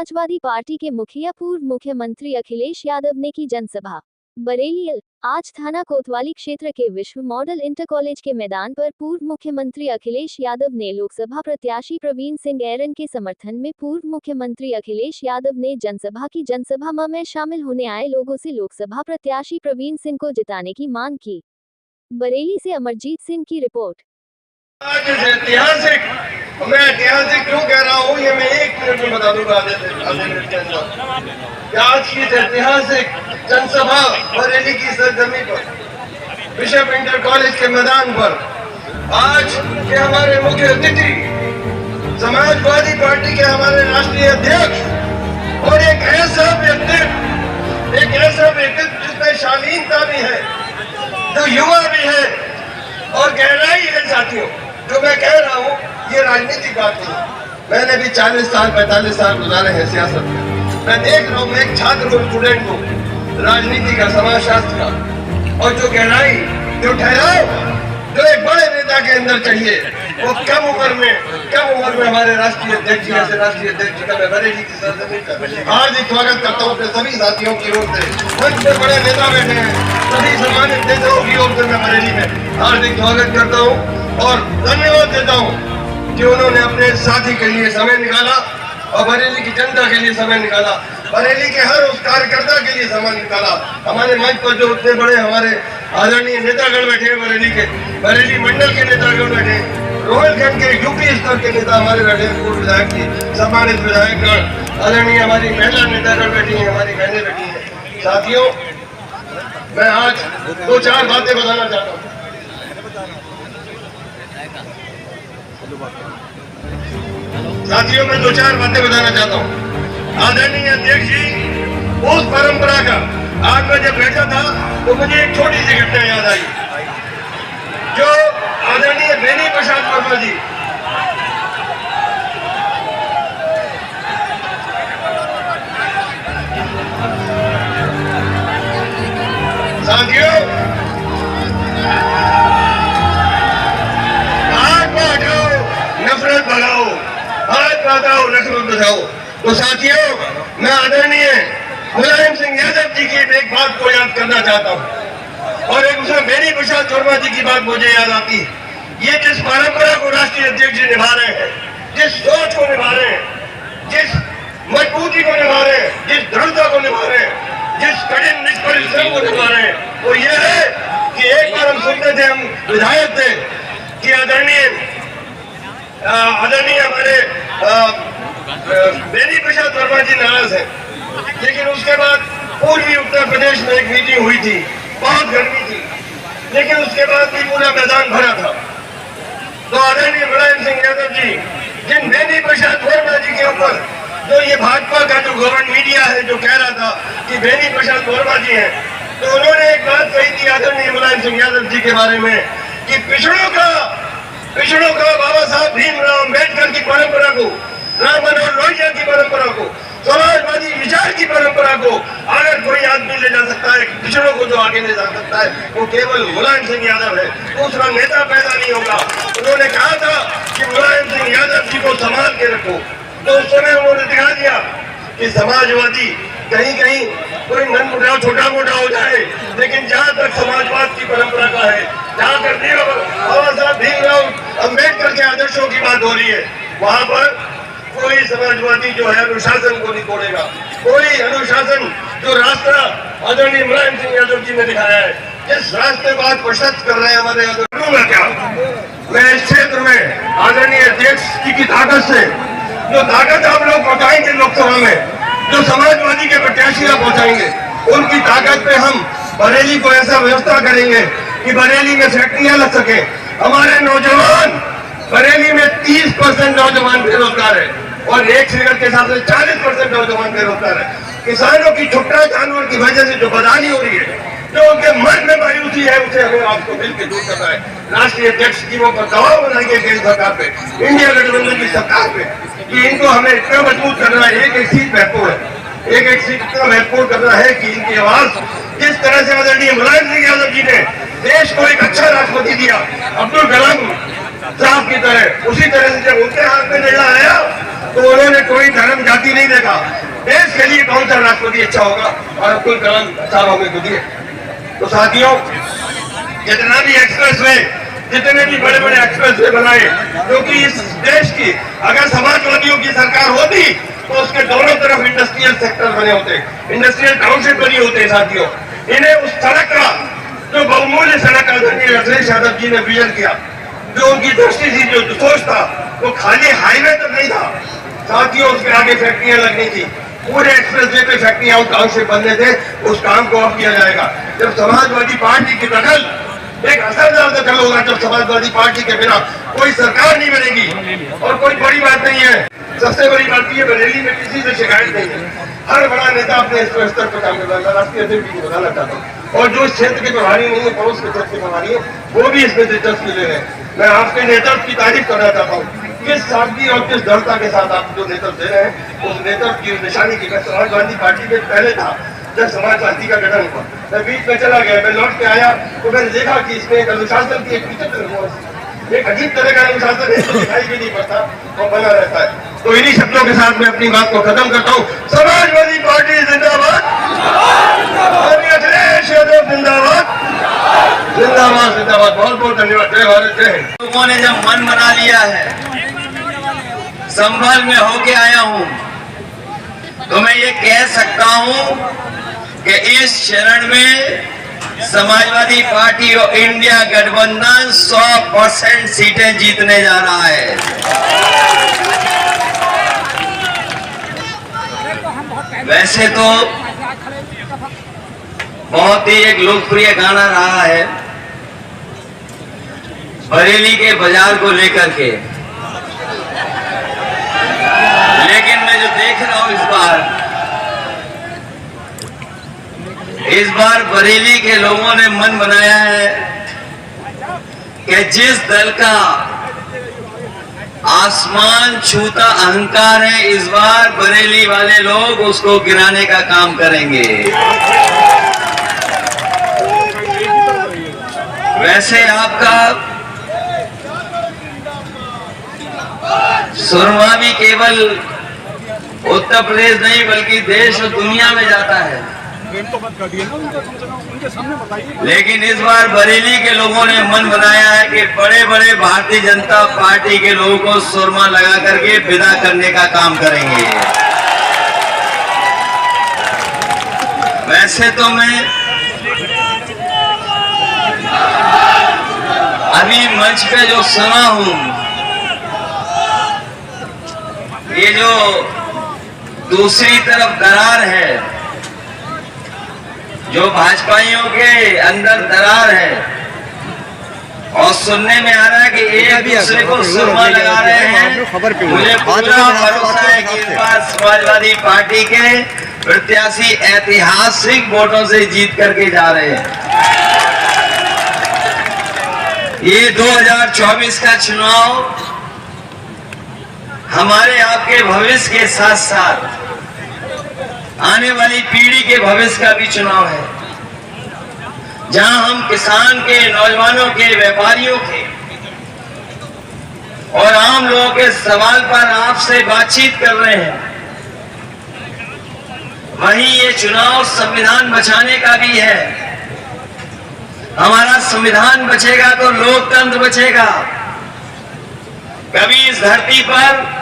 Samajwadi party के मुखिया पूर्व मुख्यमंत्री अखिलेश यादव ने की जनसभा। बरेली आज थाना कोतवाली क्षेत्र के विश्व मॉडल इंटर कॉलेज के मैदान पर पूर्व मुख्यमंत्री अखिलेश यादव ने लोकसभा प्रत्याशी प्रवीण सिंह ऐरन के समर्थन में पूर्व मुख्यमंत्री अखिलेश यादव ने जनसभा की। जनसभा में शामिल होने आए लोगों से लोकसभा प्रत्याशी प्रवीण सिंह को जिताने की मांग की। बरेली से अमरजीत सिंह की रिपोर्ट। आज मैं ऐतिहासिक क्यों कह रहा हूँ ये मैं 1 मिनट में बता दूंगा आधे मिनट के अंदर। आज की ऐतिहासिक जनसभा बरेली की सरजमी पर बिशप इंटर कॉलेज के मैदान पर आज के हमारे मुख्य अतिथि समाजवादी पार्टी के हमारे राष्ट्रीय अध्यक्ष और एक ऐसा व्यक्तित्व जिसमें शालीनता भी है, जो युवा भी है और गहराई है। साथियों, जो मैं कह रहा हूँ ये राजनीतिक बात नहीं। मैंने भी 40 साल 45 साल गुजारे हैं सियासत में। मैं देख रहा हूँ, मैं एक छात्र हूँ, स्टूडेंट हूँ राजनीति का, समाजशास्त्र का, और जो गहराई, जो ठहराव जो एक बड़े नेता के अंदर चाहिए वो कम उम्र में हमारे राष्ट्रीय अध्यक्ष ऐसे राष्ट्रीय अध्यक्ष का मैं बरेली की सरजमी पर हार्दिक स्वागत करता हूँ। सभी साथियों की ओर से मंच में बड़े नेता बैठे हैं, सभी सम्मानित नेताओं की ओर से मैं बरेली में हार्दिक स्वागत करता हूँ और धन्यवाद देता हूँ कि उन्होंने अपने साथी के लिए समय निकाला और बरेली की जनता के लिए समय निकाला, बरेली के हर उस कार्यकर्ता के लिए समय निकाला। हमारे मंच पर जो उतने बड़े हमारे आदरणीय नेतागण बैठे हैं, बरेली मंडल के नेतागण बैठे, रोहिलखंड के यूपी स्तर के नेता हमारे बैठे, पूर्व विधायक की सम्मानित विधायकगण, आदरणीय हमारी महिला नेतागण बैठी है, हमारी बहनें बैठी हैं। साथियों, मैं आज 2-4 बातें बताना चाहता हूँ। मैं 2-4 बातें बताना चाहता हूँ। आदरणीय अध्यक्ष जी, उस परंपरा का आज मैं जब बैठा था तो मुझे एक छोटी सी घटना याद आई, जो आदरणीय बेनी प्रसाद वर्मा जी साथियों, हाथ बढ़ाओ नफरत भगाओ, हाथ बढ़ाओ नफरत बचाओ। तो साथियों, मैं आदरणीय मुलायम सिंह यादव जी की एक बात को याद करना चाहता हूं और एक उसमें बेनी प्रसाद वर्मा जी की बात मुझे याद आती है। ये जिस परंपरा को राष्ट्रीय अध्यक्ष जी निभा रहे हैं, जिस सोच को निभा रहे हैं, जिस मजबूती को निभा रहे हैं, जिस दृढ़ता को निभा रहे हैं, जिस कठिन परिश्रम को निभा रहे हैं, वो ये है कि एक बार हम सुनते थे, हम विधायक थे कि आदरणीय हमारे बेनी प्रसाद वर्मा जी नाराज है, लेकिन उसके बाद पूर्वी उत्तर प्रदेश में एक मीटिंग हुई थी, बहुत गर्मी थी, लेकिन उसके बाद भी पूरा मैदान भरा था। तो आदरणीय मुलायम सिंह यादव जी, जिन बेनी प्रसाद वर्मा जी के ऊपर जो ये भाजपा का जो गवर्नमेंट मीडिया है जो कह रहा था कि बेनी प्रसाद वर्मा जी हैं, तो उन्होंने एक बात कही थी आदरणीय मुलायम सिंह यादव जी के बारे में कि पिछड़ों का बाबा साहब भीमराव अम्बेडकर की परंपरा को, राम मनोहर लोहिया की परंपरा को, समाजवादी विचार की परंपरा को अगर कोई आदमी ले जा सकता है, पिछड़ों को जो आगे ले जा सकता है, वो केवल मुलायम सिंह यादव है, दूसरा नेता पैदा नहीं होगा। उन्होंने कहा था कि मुलायम सिंह यादव जी को संभाल के रखो। तो उस समय उन्होंने दिखा दिया कि समाजवादी कहीं कोई मनमुटाव छोटा मोटा हो जाए, लेकिन जहां तक समाजवाद की परंपरा का है, जहां तक बाबा साहब भीमराव अम्बेडकर के आदर्शों की बात हो रही है, वहां पर कोई समाजवादी जो है अनुशासन को नहीं तोड़ेगा। कोई अनुशासन जो रास्ता आदरणीय मुलायम सिंह यादव जी ने दिखाया है, जिस रास्ते को आज प्रशस्त कर रहे हैं हमारे यादव, क्या मैं इस क्षेत्र में आदरणीय अध्यक्ष की ताकत से जो ताकत आप लोग पहुंचाएंगे लोकसभा में, जो समाजवादी के प्रत्याशी आप पहुंचाएंगे, उनकी ताकत पे हम बरेली को ऐसा व्यवस्था करेंगे कि बरेली में फैक्ट्रियां लग सके। हमारे नौजवान बरेली में 30% नौजवान बेरोजगार है और एक फिगर के हिसाब से 40% नौजवान बेरोजगार है। किसानों की छुट्टा जानवर की वजह से जो बदहाली हो रही है, जो उनके मन में मायूसी है, उसे हमें आपको मिलकर दूर करना है। राष्ट्रीय अध्यक्ष की वो दबाव बनाएंगे केंद्र सरकार पे, इंडिया गठबंधन की सरकार पे, कि इनको हमें इतना मजबूत करना है, एक सीट महत्वपूर्ण है, एक सीट इतना महत्वपूर्ण करना है कि इनकी आवाज जिस तरह से आदरणीय मुलायम सिंह यादव जी ने देश को एक अच्छा राष्ट्रपति दिया, अब्दुल कलाम साहब की तरह, उसी तरह से जब उनके हाथ में निर्णय आया तो उन्होंने उसमें कोई धर्म जाति नहीं देखा। देश के लिए कौन सा राष्ट्रपति अच्छा होगा और अब्दुल कलाम अच्छा होंगे खुद ही। तो साथियों, जितना भी एक्सप्रेस वे, जितने भी बड़े बड़े एक्सप्रेस वे बनाए, क्योंकि इस देश की अगर समाजवादियों की सरकार होती तो उसके दोनों तरफ इंडस्ट्रियल सेक्टर बने होते, इंडस्ट्रियल टाउनशिप बनी होते। साथियों, इन्हें उस सड़क का, जो बहुमूल्य सड़क का आदरणीय अखिलेश यादव जी ने विजन किया, जो उनकी दृष्टि थी, जो सोच था, वो खाली हाईवे तक नहीं था साथियों, उसके आगे फैक्ट्रियां लगनी थी, पूरे एक्सप्रेस वे पे फैक्ट्रियां टाउनशिप बनने थे। उस काम को अब किया जाएगा जब समाजवादी पार्टी की दखल, एक असरदार दखल होगा, जब समाजवादी पार्टी के बिना कोई सरकार नहीं बनेगी। और कोई बड़ी बात नहीं है, सबसे बड़ी बात यह, बरेली में किसी से शिकायत नहीं है। हर बड़ा नेता अपने स्तर पर काम कर रहा है। राष्ट्रीय अध्यक्ष भी बताना चाहता हूँ, और जो इस क्षेत्र के प्रभारी नहीं है, पड़ोस के क्षेत्र के प्रभारी है, वो भी इसमें दिलचस्पी ले रहे हैं। मैं आपके नेतृत्व की तारीफ करना चाहता हूँ, किस सादगी और किस दृढ़ता के साथ आप जो नेतृत्व दे रहे हैं, उस नेतृत्व की निशानी की। मैं समाजवादी पार्टी में पहले था जब समाज क्रांति का गठन हुआ, मैं बीच में चला गया, मैं लौट के आया तो मैंने देखा कि इसमें एक अनुशासन की एक विचित्र, एक अजीब तरह का अनुशासन है, तो दिखाई भी नहीं पड़ता और बना रहता है। तो इन्हीं शब्दों के साथ मैं अपनी बात को खत्म करता हूँ। समाजवादी पार्टी जिंदाबाद, अखिलेश यादव जिंदाबाद, जिंदाबाद जिंदाबाद। बहुत बहुत धन्यवाद। जय भारत, जय हिंद। लोगों ने जब मन बना लिया है, संभल में होके आया हूं, तो मैं ये कह सकता हूं कि इस चरण में समाजवादी पार्टी और इंडिया गठबंधन 100% सीटें जीतने जा रहा है। वैसे तो बहुत ही एक लोकप्रिय गाना रहा है बरेली के बाजार को लेकर के, लेकिन मैं जो देख रहा हूं इस बार बरेली के लोगों ने मन बनाया है कि जिस दल का आसमान छूता अहंकार है, इस बार बरेली वाले लोग उसको गिराने का काम करेंगे। वैसे आपका सुरमा भी केवल उत्तर प्रदेश नहीं बल्कि देश और दुनिया में जाता है, लेकिन इस बार बरेली के लोगों ने मन बनाया है कि बड़े बड़े भारतीय जनता पार्टी के लोगों को सुरमा लगा करके विदा करने का काम करेंगे। वैसे तो मैं अभी मंच पे जो सुना हूं, ये जो दूसरी तरफ दरार है, जो भाजपाइयों के अंदर दरार है, और सुनने में आ रहा है कि एक दूसरे को सुरमा लगा रहे हैं, मुझे पूरा भरोसा है कि इस बार समाजवादी पार्टी के प्रत्याशी ऐतिहासिक वोटों से जीत करके जा रहे हैं। ये 2024 का चुनाव हमारे आपके भविष्य के साथ साथ आने वाली पीढ़ी के भविष्य का भी चुनाव है, जहां हम किसान के, नौजवानों के, व्यापारियों के और आम लोगों के सवाल पर आपसे बातचीत कर रहे हैं। वहीं ये चुनाव संविधान बचाने का भी है। हमारा संविधान बचेगा तो लोकतंत्र बचेगा। कभी इस धरती पर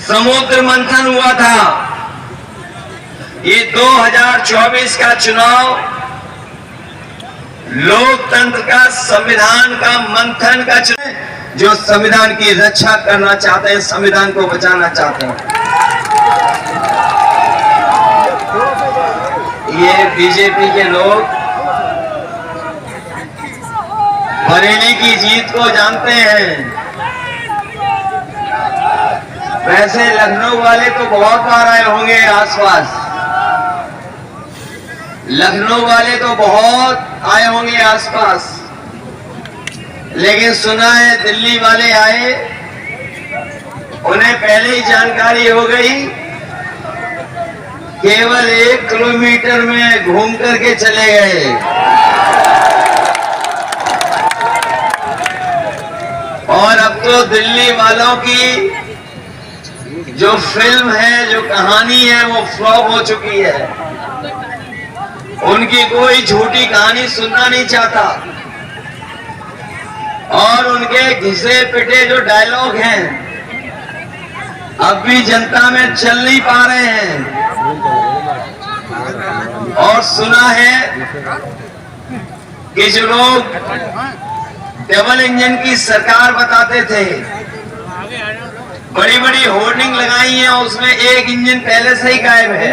समुद्र मंथन हुआ था, ये 2024 का चुनाव लोकतंत्र का, संविधान का मंथन का चुनाव, जो संविधान की रक्षा करना चाहते हैं, संविधान को बचाना चाहते हैं। ये बीजेपी के लोग बरेली की जीत को जानते हैं। वैसे लखनऊ वाले तो बहुत बार आए होंगे आसपास, लखनऊ वाले तो बहुत आए होंगे आसपास, लेकिन सुना है दिल्ली वाले आए, उन्हें पहले ही जानकारी हो गई, केवल 1 किलोमीटर में घूम करके चले गए। और अब तो दिल्ली वालों की जो फिल्म है, जो कहानी है, वो फ्लॉप हो चुकी है। उनकी कोई झूठी कहानी सुनना नहीं चाहता और उनके घिसे पिटे जो डायलॉग हैं अब भी जनता में चल नहीं पा रहे हैं। और सुना है कि जो लोग डबल इंजन की सरकार बताते थे, बड़ी बड़ी होर्डिंग लगाई है, उसमें एक इंजन पहले से ही गायब है।